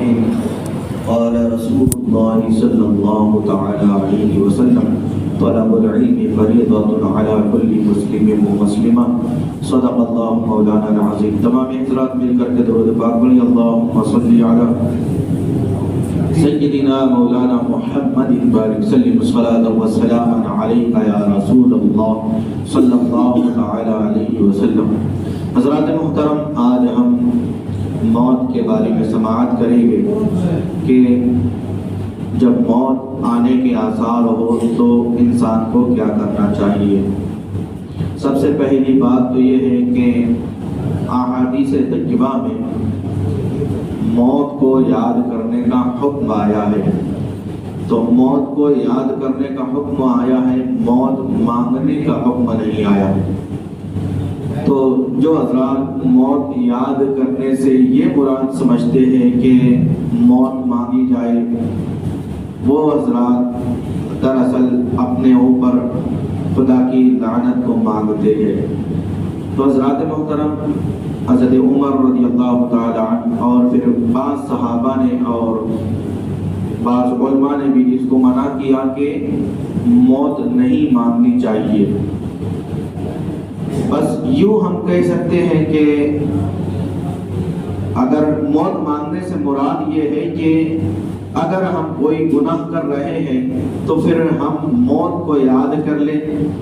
الرحيم قال رسول الله صلى الله تعالى عليه وسلم طلب العلم فريضة على كل مسلم ومسلمة صدق الله مولانا العظيم. تمام حضرات مل کر کے درود پاک پڑھیں. اللهم صل على سيدنا مولانا محمد بارك وسلم صلاة والسلام عليك يا رسول الله صلى الله تعالى عليه وسلم. حضرات محترم، آج ہم موت کے بارے میں سماعت کریں گے کہ جب موت آنے کے آثار ہو تو انسان کو کیا کرنا چاہیے. سب سے پہلی بات تو یہ ہے کہ احادیث طیبہ میں موت کو یاد کرنے کا حکم آیا ہے. تو موت کو یاد کرنے کا حکم آیا ہے، موت مانگنے کا حکم نہیں آیا ہے. تو جو حضرات موت یاد کرنے سے یہ مراد سمجھتے ہیں کہ موت مانگی جائے، وہ حضرات دراصل اپنے اوپر خدا کی لعنت کو مانگتے ہیں. تو حضرات محترم، حضرت عمر رضی اللہ تعالی عنہ اور پھر بعض صحابہ نے اور بعض علماء نے بھی اس کو منع کیا کہ موت نہیں مانگنی چاہیے. بس یوں ہم کہہ سکتے ہیں کہ اگر موت مانگنے سے مراد یہ ہے کہ اگر ہم کوئی گناہ کر رہے ہیں تو پھر ہم موت کو یاد کر لیں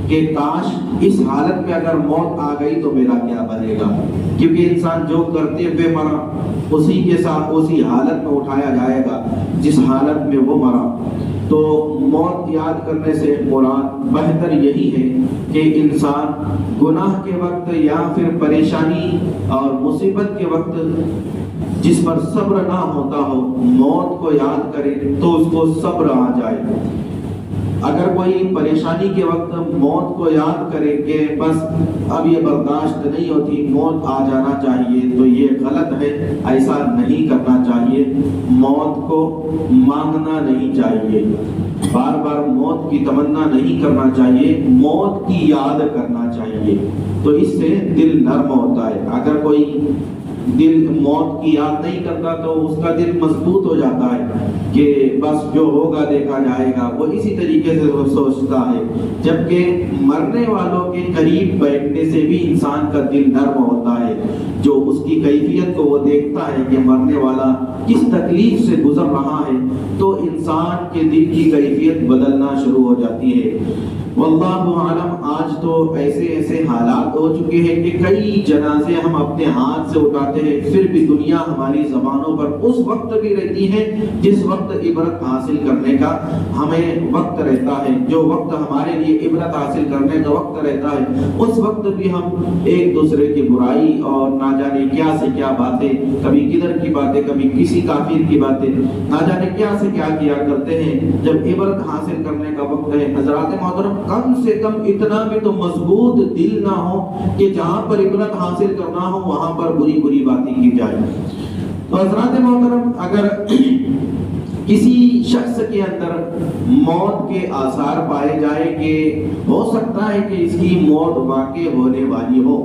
کہ کاش اس حالت میں اگر موت آ گئی تو میرا کیا بنے گا. کیونکہ انسان جو کرتے ہوئے مرا اسی کے ساتھ اسی حالت میں اٹھایا جائے گا جس حالت میں وہ مرا. تو موت یاد کرنے سے مراد بہتر یہی ہے کہ انسان گناہ کے وقت یا پھر پریشانی اور مصیبت کے وقت جس پر صبر نہ ہوتا ہو موت کو یاد کرے تو اس کو صبر آ جائے. اگر کوئی پریشانی کے وقت موت کو یاد کرے کہ بس اب یہ برداشت نہیں ہوتی، موت آ جانا چاہیے، تو یہ غلط ہے. ایسا نہیں کرنا چاہیے. موت کو مانگنا نہیں چاہیے، بار بار موت کی تمنا نہیں کرنا چاہیے، موت کی یاد کرنا چاہیے. تو اس سے دل نرم ہوتا ہے. اگر کوئی دل موت کی یاد نہیں کرتا تو اس کا دل مضبوط ہو جاتا ہے کہ بس جو ہوگا دیکھا جائے گا. وہ اسی طریقے سے سوچتا ہے. جبکہ مرنے والوں کے قریب بیٹھنے سے بھی انسان کا دل نرم ہوتا ہے. جو اس کی کیفیت کو وہ دیکھتا ہے کہ مرنے والا کس تکلیف سے گزر رہا ہے تو انسان کے دل کی کیفیت بدلنا شروع ہو جاتی ہے. واللہ عالم، آج تو ایسے حالات ہو چکے ہیں کہ کئی جنازے ہم اپنے ہاتھ سے اٹھاتے ہیں، پھر بھی دنیا ہماری زبانوں پر اس وقت بھی رہتی ہے جس وقت عبرت حاصل کرنے کا ہمیں وقت رہتا ہے. جو وقت ہمارے لیے عبرت حاصل کرنے کا وقت رہتا ہے اس وقت بھی ہم ایک دوسرے کی برائی اور نہ جانے کیا سے کیا باتیں، کبھی کدھر کی باتیں، کبھی کسی کافر کی باتیں، نہ جانے کیا سے کیا کیا کرتے ہیں. جب عبرت حاصل کرنے کا وقت ہے حضرات محترم، کم سے کم اتنا بھی تو مضبوط دل نہ ہو کہ جہاں پر عبرت حاصل کرنا ہو وہاں پر بری باتیں کی جائے. تو حضرات محترم، اگر کسی شخص کے اندر موت کے آثار پائے جائے کہ ہو سکتا ہے کہ اس کی موت واقع ہونے والی ہو،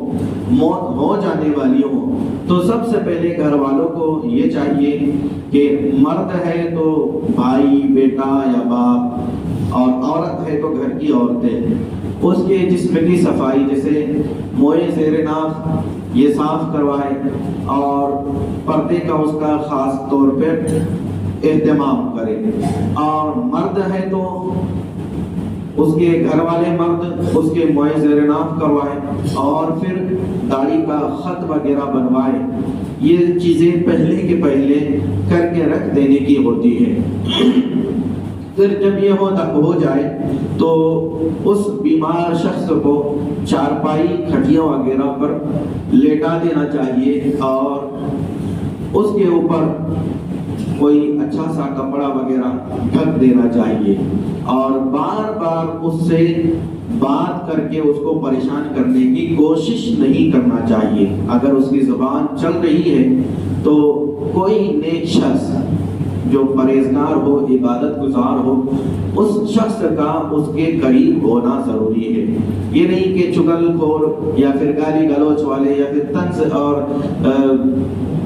موت ہو جانے والی ہو، تو سب سے پہلے گھر والوں کو یہ چاہیے کہ مرد ہے تو بھائی، بیٹا یا باپ، اور عورت ہے تو گھر کی عورتیں، اس کے جسم کی صفائی جیسے موئے زیر ناف یہ صاف کروائے اور پردے کا اس کا خاص طور پہ اہتمام کرے. اور مرد ہے تو اس کے گھر والے مرد اس کے موئے زیر ناف کروائے اور پھر داڑھی کا خط وغیرہ بنوائے. یہ چیزیں پہلے کے پہلے کر کے رکھ دینے کی ہوتی ہے. پھر جب یہ ہو جائے تو اس بیمار شخص کو چارپائی کھٹیاں وغیرہ پر لیٹا دینا چاہیے اور اس کے اوپر کوئی اچھا سا کپڑا وغیرہ ڈھک دینا چاہیے اور بار بار اس سے بات کر کے اس کو پریشان کرنے کی کوشش نہیں کرنا چاہیے. اگر اس کی زبان چل رہی ہے تو کوئی نیک شخص جو پرہیزگار ہو، عبادت گزار ہو، اس شخص کا اس کے قریب ہونا ضروری ہے۔ یہ نہیں کہ چگل خور یا پھر گالی گلوچ والے یا پھر طنز اور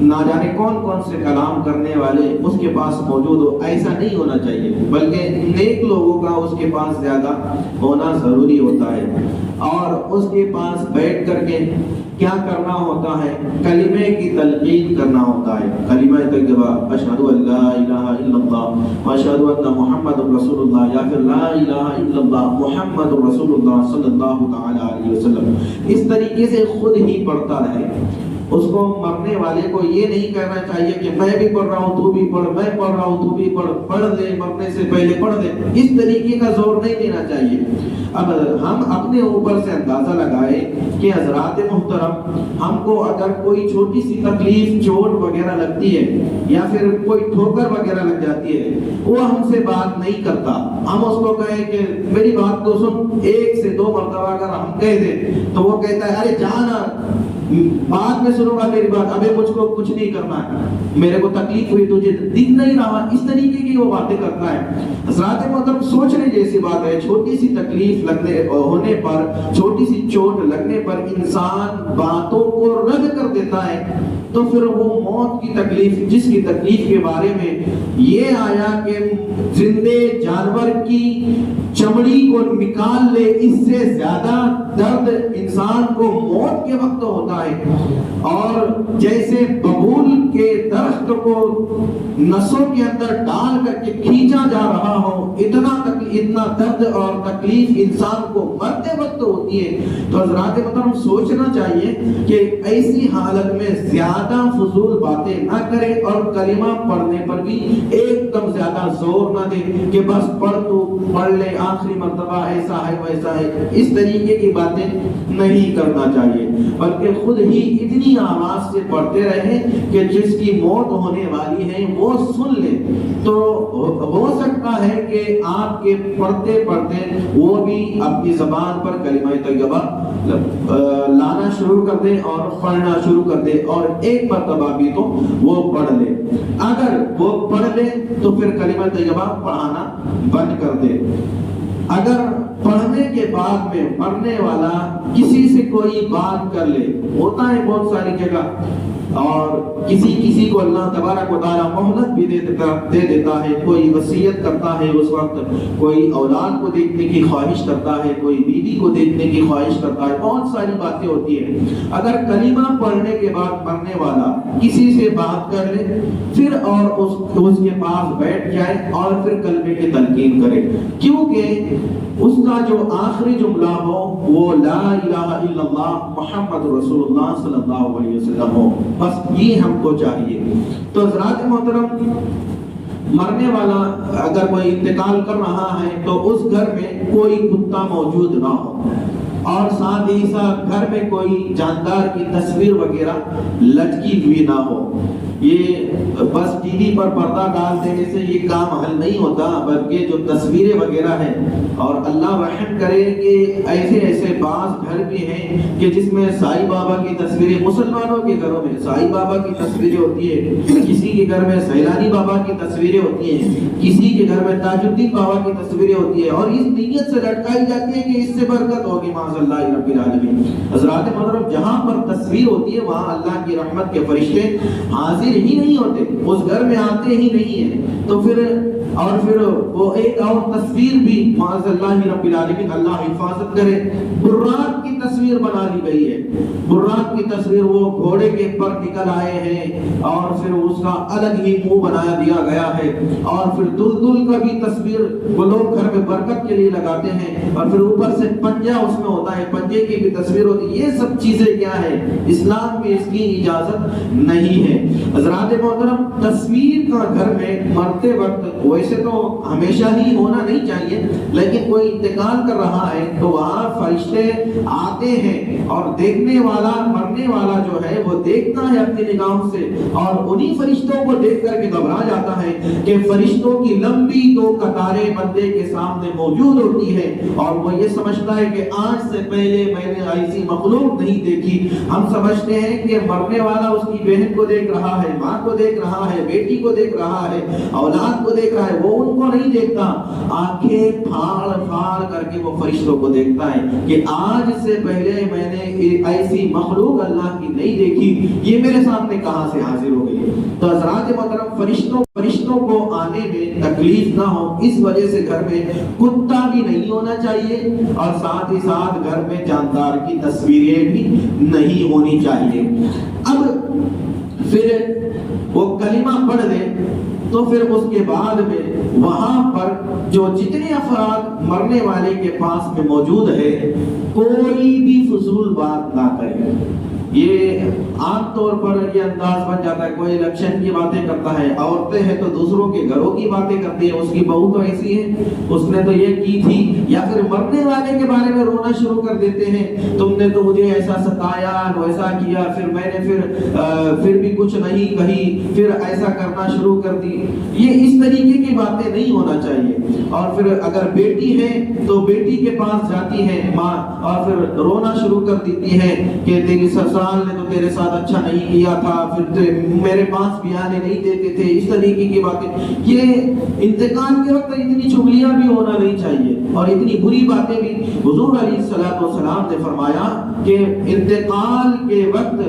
نہ جانے کون کون سے کلام کرنے والے اس کے پاس موجود ہو، ایسا نہیں ہونا چاہیے، بلکہ نیک لوگوں کا اس کے پاس زیادہ ہونا ضروری ہوتا ہے۔ اور اس کے پاس بیٹھ کر کے کیا کرنا ہوتا ہے؟ کلمے کی تلقین کرنا ہوتا ہے۔ کلمہ طیبہ اشہد ان لا الہ الا اللہ واشہد ان محمد رسول اللہ، یا پھر لا الہ الا اللہ محمد رسول اللہ صلی اللہ تعالی علیہ وسلم، اس طریقے سے خود ہی پڑھتا رہے۔ اس کو مرنے والے کو یہ نہیں کہنا چاہیے کہ میں بھی پڑھ رہا ہوں تو بھی پڑھ، میں پڑھ رہا ہوں تو بھی پڑھ، پڑھ دے، مرنے سے پہلے پڑھ دے، اس طریقے کا زور نہیں دینا چاہیے۔ اب ہم اپنے اوپر سے اندازہ لگائے کہ حضرات محترم، ہم کو اگر کوئی چھوٹی سی تکلیف، چوٹ وغیرہ لگتی ہے یا پھر کوئی ٹھوکر وغیرہ لگ جاتی ہے، وہ ہم سے بات نہیں کرتا، ہم اس کو کہیں کہ میری بات تو سن، 1 سے 2 مرتبہ اگر ہم کہہ دیں تو وہ کہتا ہے ارے جانا، بعد میں سنوں گا میری بات، ابھی مجھ کو کچھ نہیں کرنا ہے، میرے کو تکلیف ہوئی تجھے دکھ نہیں رہا، اس طریقے کی وہ باتیں کرتا ہے۔ حضرات محترم، سوچنے جیسی بات ہے، چھوٹی سی تکلیف ہونے پر، چھوٹی سی چوٹ لگنے پر انسان باتوں کو رد کر دیتا ہے، تو پھر وہ موت کی تکلیف، جس کی تکلیف کے بارے میں یہ آیا کہ زندے جانور کی چمڑی کو نکال لے، اس سے زیادہ درد انسان کو موت کے وقت ہوتا ہے۔ اور جیسے ببول کے درخت کو نسوں کے اندر ڈال کر کے کھینچا جا رہا ہو، اتنا درد اور تکلیف انسان کو مرتے وقت ہوتی ہے۔ تو حضرات محترم، سوچنا چاہیے کہ ایسی حالت میں زیادہ فضول باتیں نہ کریں، اور کلمہ پڑھنے پر بھی ایک دم زیادہ زور نہ دیں کہ بس پڑھ تو پڑھ لے، آخری مرتبہ ایسا ہے ویسا ہے، اس طریقے کی باتیں نہیں کرنا چاہیے، بلکہ خود ہی اتنی آواز سے پڑھتے رہیں کہ جس کی موت ہونے والی ہے وہ سن لے۔ تو ہو سکتا ہے کہ آپ کے پڑھتے پڑھتے وہ بھی اپنی زبان پر کلمہ طیبہ لانا شروع کر دے اور پڑھنا شروع کر دے، اور ایک مرتبہ بھی تو وہ پڑھ لے۔ اگر وہ پڑھ لے تو پھر کلمہ طیبہ پڑھانا بند کر دے۔ اگر پڑھنے کے بعد میں پڑھنے والا کسی سے کوئی بات کر لے، ہوتا ہے بہت ساری جگہ، اور کسی کو اللہ تبارک و تعالیٰ مہلت بھی دے دیتا ہے، کوئی وصیت کرتا ہے اس وقت، کوئی اولاد کو دیکھنے کی خواہش کرتا ہے، کوئی بیوی کو دیکھنے کی خواہش کرتا ہے، بہت ساری باتیں ہوتی ہیں۔ اگر کلمہ پڑھنے کے بعد مرنے والا کسی سے بات کر لے، پھر اور اس کے پاس بیٹھ جائے اور پھر کلمے کی تلقین کرے، کیونکہ اس کا جو آخری جملہ ہو وہ لا الہ الا اللہ محمد رسول اللہ صلی اللہ علیہ وسلم ہو، بس یہ ہم کو چاہیے۔ تو حضرات محترم، مرنے والا اگر کوئی انتقال کر رہا ہے تو اس گھر میں کوئی کتا موجود نہ ہو، اور ساتھ ہی ساتھ گھر میں کوئی جاندار کی تصویر وغیرہ لٹکی ہوئی نہ ہو۔ یہ بس ٹی وی پر پردہ ڈال دینے سے یہ کام حل نہیں ہوتا، بلکہ جو تصویریں وغیرہ ہیں، اور اللہ رحم کرے کہ ایسے بعض گھر بھی ہیں کہ جس میں سائی بابا کی تصویریں، مسلمانوں کے گھروں میں سائی بابا کی تصویریں ہوتی ہے، کسی کے گھر میں سیلانی بابا کی تصویریں ہوتی ہیں، کسی کے گھر میں تاج الدین بابا کی تصویریں ہوتی ہیں، اور اس نیت سے لٹکائی جاتی ہے کہ اس سے برکت ہوگی معاذ اللہ رب العالمین۔ حضرات محترم، جہاں پر تصویر ہوتی ہے وہاں اللہ کی رحمت کے فرشتے حاضر ہی نہیں ہوتے، اس گھر میں آتے ہی نہیں ہیں، تو پھر وہ ایک اور تصویر بھی معاذ اللہ رب العالمین، اللہ حفاظت کرے، براق کی تصویر بنا لی گئی ہے۔ براق کی تصویر، وہ گھوڑے کے پر نکل آئے ہیں اور پھر اس کا الگ ہی منہ بنا دیا گیا ہے، اور پھر دلدل کا بھی تصویر وہ لوگ گھر میں برکت کے لیے لگاتے ہیں، اور پھر اوپر سے پنجہ اس میں ہوتا ہے، پنجے کی بھی تصویر ہوتی ہے۔ یہ سب چیزیں کیا ہے؟ اسلام میں اس کی اجازت نہیں ہے۔ حضرات محترم، تصویر کا گھر میں مرتے وقت ویسے تو ہمیشہ ہی ہونا نہیں چاہیے، لیکن کوئی انتقال کر رہا ہے تو وہاں فرشتے آتے ہیں، اور دیکھنے والا، مرنے والا جو ہے وہ دیکھتا ہے اپنی نگاہوں سے، اور انہی فرشتوں کو دیکھ کر کے گھبرا جاتا ہے کہ فرشتوں کی لمبی 2 قطاریں بندے کے سامنے موجود ہوتی ہے، اور وہ یہ سمجھتا ہے کہ آج سے پہلے میں نے ایسی مخلوق نہیں دیکھی۔ ہم سمجھتے ہیں کہ مرنے والا اس کی بہن کو دیکھ رہا رہا ہے، ماں کو دیکھ رہا ہے، بیٹی کو دیکھ رہا ہے، اولاد کو دیکھ رہا ہے، وہ ان کو نہیں دیکھتا، آنکھیں پھاڑ پھاڑ کر کے وہ فرشتوں کو دیکھتا ہے کہ آج سے پہلے میں نے ایسی مخلوق اللہ کی نہیں دیکھی، یہ میرے سامنے کہاں سے حاضر ہو گئی۔ تو حضرات محترم، فرشتوں کو آنے میں تکلیف نہ ہو اس وجہ سے گھر میں کتا بھی نہیں ہونا چاہیے، اور ساتھ ہی ساتھ گھر میں جاندار کی تصویریں بھی نہیں ہونی چاہیے۔ اب پھر وہ کلمہ پڑھ دے تو پھر اس کے بعد میں وہاں پر جو جتنے افراد مرنے والے کے پاس میں موجود ہے، کوئی بھی فضول بات نہ کرے۔ یہ عام طور پر یہ انداز بن جاتا ہے، کوئی الیکشن کی باتیں کرتا ہے، عورتیں ہیں تو دوسروں کے گھروں کی باتیں کرتی ہیں، اس کی بہو تو ایسی ہے، اس نے تو یہ کی تھی، یا پھر مرنے والے کے بارے میں رونا شروع کر دیتے ہیں، تم نے تو مجھے ایسا ستایا، ویسا کیا، پھر میں نے پھر بھی کچھ نہیں کہی، پھر ایسا کرنا شروع کر دی۔ یہ اس طریقے کی باتیں نہیں ہونا چاہیے۔ اور پھر اگر بیٹی ہے تو بیٹی کے پاس جاتی ہے ماں اور پھر رونا شروع کر دیتی ہے کہ تیری سسرال نے تو تیرے ساتھ اچھا نہیں کیا تھا، پھر میرے پاس بھی آنے نہیں دیتے تھے، اس طریقے کی باتیں۔ یہ انتقال کے وقت اتنی چغلیاں بھی ہونا نہیں چاہیے اور اتنی بری باتیں بھی۔ حضور علیہ السلام نے فرمایا کہ انتقال کے وقت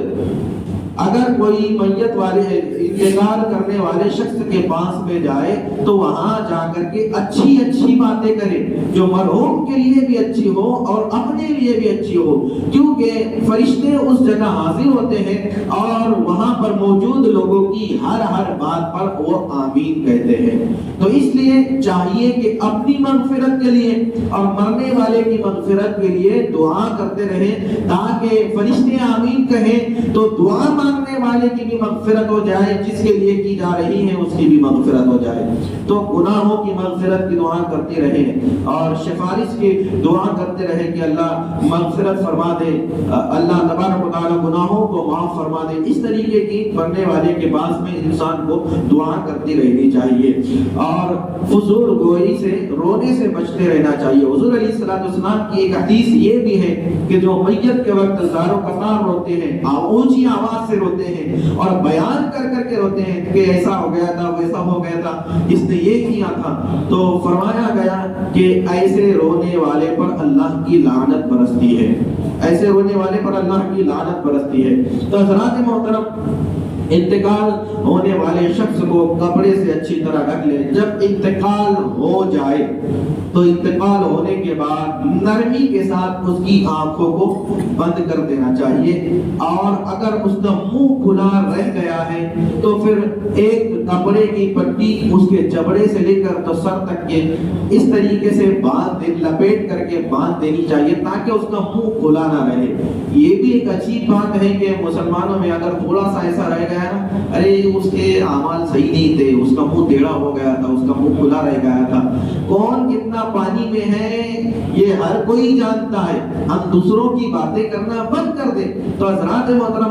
اگر کوئی میت والے انتقال کرنے والے شخص کے پاس میں جائے تو وہاں جا کر کے اچھی اچھی باتیں کرے، جو مرحوم کے لیے بھی اچھی ہو اور اپنے لیے بھی اچھی ہو، کیونکہ فرشتے اس جگہ حاضر ہوتے ہیں اور وہاں پر موجود لوگوں کی ہر بات پر وہ آمین کہتے ہیں۔ تو اس لیے چاہیے کہ اپنی مغفرت کے لیے اور مرنے والے کی مغفرت کے لیے دعا کرتے رہیں، تاکہ فرشتے آمین کہیں تو دعا مانگنے والے کی بھی مغفرت ہو جائے، جس کے لیے کی جا رہی ہے اس کی بھی مغفرت ہو جائے۔ تو گناہوں کی مغفرت کی دعا کرتے رہیں اور سفارش کی دعا کرتے رہیں کہ اللہ مغفرت فرما دے، اللہ تبارک و تعالی گناہوں کو معاف فرما دے۔ اس طریقے کی مرنے والے کے پاس میں انسان کو دعا کرتی رہنی چاہیے اور فضول گوئی سے، رونے سے بچتے رہنا چاہیے۔ حضور علیہ السلام کی ایک حدیث یہ بھی ہے کہ جو میت کے وقت زار و قطار روتے ہیں، اونچی آواز سے روتے ہیں اور بیان کر کے روتے ہیں کہ ایسا ہو گیا تھا، ویسا ہو گیا تھا، اس نے یہ کیا تھا، تو فرمایا گیا کہ ایسے رونے والے پر اللہ کی لعنت برستی ہے، ایسے رونے والے پر اللہ کی لعنت برستی ہے۔ تو حضرات محترم، انتقال ہونے والے شخص کو کپڑے سے اچھی طرح ڈھک لے۔ جب انتقال ہو جائے تو انتقال ہونے کے بعد نرمی کے ساتھ اس کی آنکھوں کو بند کر دینا چاہیے، اور اگر اس کا منہ کھلا رہ گیا ہے تو پھر ایک کپڑے کی پٹی اس کے جبڑے سے لے کر تو سر تک کے اس طریقے سے لپیٹ کر کے باندھ دینی چاہیے تاکہ اس کا منہ کھلا نہ رہے۔ یہ بھی ایک اچھی بات ہے کہ مسلمانوں میں اگر تھوڑا سا ایسا رہ گیا نا، ارے اس کے اعمال صحیح نہیں تھے، اس کا منہ ٹیڑھا ہو گیا تھا، اس کا منہ کھلا رہ گیا تھا، کون کتنا پانی میں ہے یہ ہر کوئی جانتا ہے، ہم دوسروں کی باتیں کرنا بند کر دیں۔ تو حضرات محترم،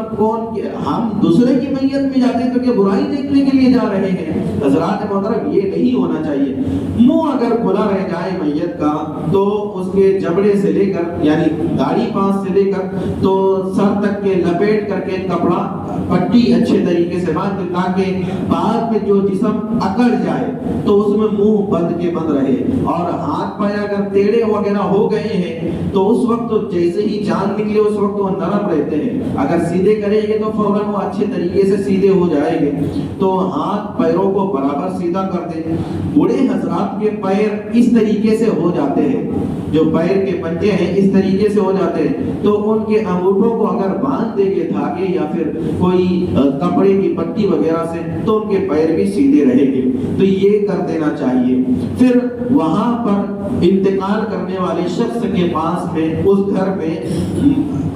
ہم دوسرے کی میت میں جاتے ہیں تو کہ برائی دیکھنے کے لیے جا رہے ہیں؟ حضرات محترم، یہ نہیں ہونا چاہیے۔ منہ اگر کھلا رہ جائے میت کا تو اس کے جبڑے سے لے کر، یعنی داڑھی پاس سے لے کر تو سر تک کے لپیٹ کر کے کپڑا پٹی اچھے طریقے سے باندھ دے تاکہ بعد میں جو جسم اکڑ جائے تو اس میں منہ بند کے بند رہے، اور ہاتھ پائے اگر ٹیڑھے وغیرہ ہو گئے ہیں تو اس وقت جیسے ہی جان نکلے اس وقت وہ نرم رہتے ہیں، اگر سیدھے کریں گے تو فوراً وہ اچھے طریقے سے سیدھے ہو جائیں گے۔ تو ہاتھ پیروں کو برابر سیدھا کر دیں۔ بوڑھے حضرات کے پیر اس طریقے سے ہو جاتے ہیں، جو پیر کے پنجے ہیں اس طریقے سے ہو جاتے ہیں، تو ان کے انگوٹھوں کو اگر باندھ دیں گے دھاگے یا پھر کوئی کپڑے کی پٹی وغیرہ سے تو ان کے پیر بھی سیدھے رہیں گے، تو یہ کر دینا چاہیے۔ پھر وہاں پر انتقال کرنے والے شخص کے پاس میں اس گھر میں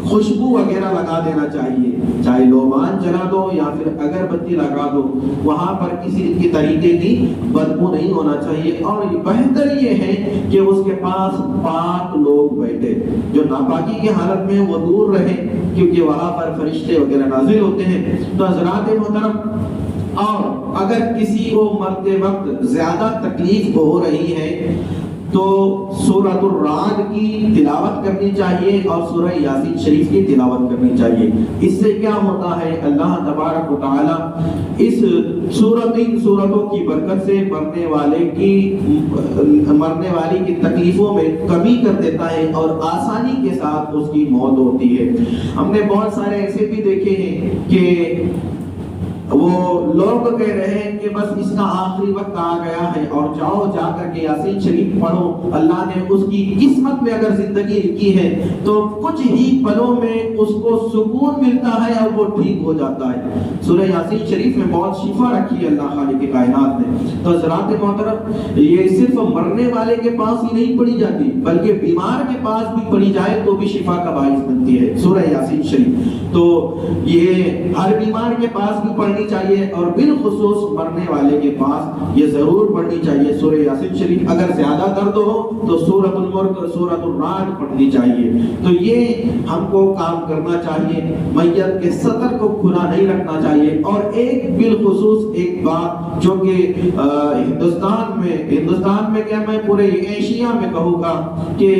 خوشبو وغیرہ لگا دینا چاہیے، چاہے لوبان جلا دو یا پھر اگربتی لگا دو، وہاں پر کسی کی طریقے کی بدبو نہیں ہونا چاہیے۔ اور بہتر یہ ہے کہ اس کے پاس پاک لوگ بیٹھے، جو ناپاکی کی حالت میں وہ دور رہے، کیونکہ وہاں پر فرشتے وغیرہ نازل ہوتے ہیں۔ تو حضرات محترم، اور اگر کسی کو مرتے وقت زیادہ تکلیف ہو رہی ہے تو سورۃ الرعد کی تلاوت کرنی چاہیے اور سورہ یاسین شریف کی تلاوت کرنی چاہیے۔ اس سے کیا ہوتا ہے، اللہ تبارک و تعالی اس صورتوں کی برکت سے مرنے والی کی تکلیفوں میں کمی کر دیتا ہے اور آسانی کے ساتھ اس کی موت ہوتی ہے۔ ہم نے بہت سارے ایسے بھی دیکھے ہیں کہ وہ لوگ کہہ رہے ہیں کہ بس اس کا آخری وقت آ گیا ہے اور جاؤ جا کر کے یاسین شریف پڑھو، اللہ نے اس کی قسمت میں اگر زندگی لکھی ہے تو کچھ ہی پلوں میں اس کو سکون ملتا ہے اور وہ ٹھیک ہو جاتا ہے۔ سورہ یاسین شریف میں بہت شفا رکھی ہے اللہ خالق کائنات نے۔ تو حضرات محترم، یہ صرف مرنے والے کے پاس ہی نہیں پڑھی جاتی بلکہ بیمار کے پاس بھی پڑھی جائے تو بھی شفا کا باعث بنتی ہے سورہ یاسین شریف۔ تو یہ ہر بیمار کے پاس بھی پڑھنی چاہیے اور بالخصوص مرنے والے کے پاس یہ ضرور پڑھنی چاہیے سورہ یاسین شریف۔ اگر زیادہ درد ہو تو سورۃ الملک اور سورۃ الرعد پڑھنی چاہیے۔ تو یہ ہم کو کام کرنا چاہیے، میت کے صدر کو کھلا نہیں رکھنا چاہیے۔ اور ایک بالخصوص ایک بات جو کہ ہندوستان میں کیا میں پورے ایشیا میں کہوں گا کہ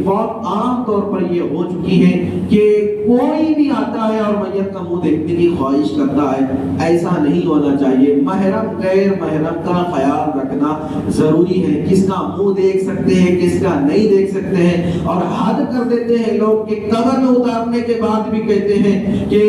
بہت عام طور پر یہ ہو چکی ہے کہ کوئی بھی آتا ہے اور میت کا منہ دیکھنے کی خواہش کرتا ہے، ایسا نہیں ہونا چاہیے۔ محرم غیر محرم کا خیال رکھنا ضروری ہے، کس کا منہ دیکھ سکتے ہیں کس کا نہیں دیکھ سکتے ہیں، اور حد کر دیتے ہیں لوگ کہ قبر میں اتارنے کے بعد بھی کہتے ہیں کہ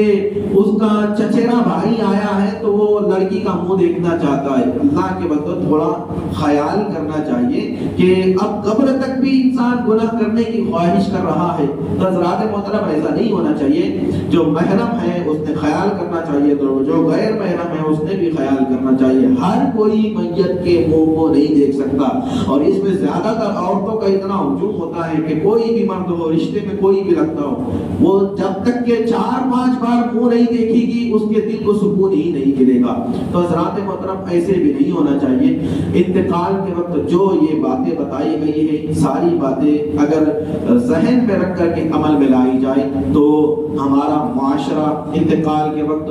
اس کا چچیرا بھائی آیا ہے تو وہ لڑکی کا منہ دیکھنا چاہتا ہے۔ اللہ کے بدلے تھوڑا خیال کرنا چاہیے کہ اب قبر تک بھی انسان گناہ کرنے کی خواہش کر رہا ہے۔ تو حضرات محترم، ایسا نہیں ہونا چاہیے۔ جو محرم ہے اس نے خیال کرنا چاہیے، تو جو غیر محرم ہے اس نے بھی خیال کرنا چاہیے۔ ہر کوئی میت کے منہ کو نہیں دیکھ سکتا، اور اس میں زیادہ تر عورتوں کا اتنا ہجوم ہوتا ہے کہ کوئی بھی مرد ہو، رشتے میں کوئی بھی لگتا ہو، وہ جب تک کہ 4-5 بار منہ نہیں دیکھے گی اس کے دل کو سکون ہی نہیں ملے گا۔ تو حضرات محترم، ایسے بھی نہیں ہونا چاہیے۔ انتقال کے وقت جو یہ باتیں بتائی گئی ہیں، ساری باتیں اگر ذہن میں رکھ کر کے عمل میں لائی جائے تو ہمارا معاشرہ انتقال کے وقت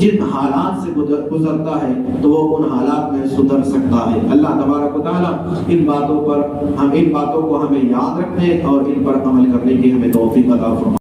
جن حالات سے گزرتا ہے تو وہ ان حالات میں سدھر سکتا ہے۔ اللہ تبارک و تعالی ان باتوں کو ہمیں یاد رکھنے اور ان پر عمل کرنے کی ہمیں توفیق عطا فرمائے۔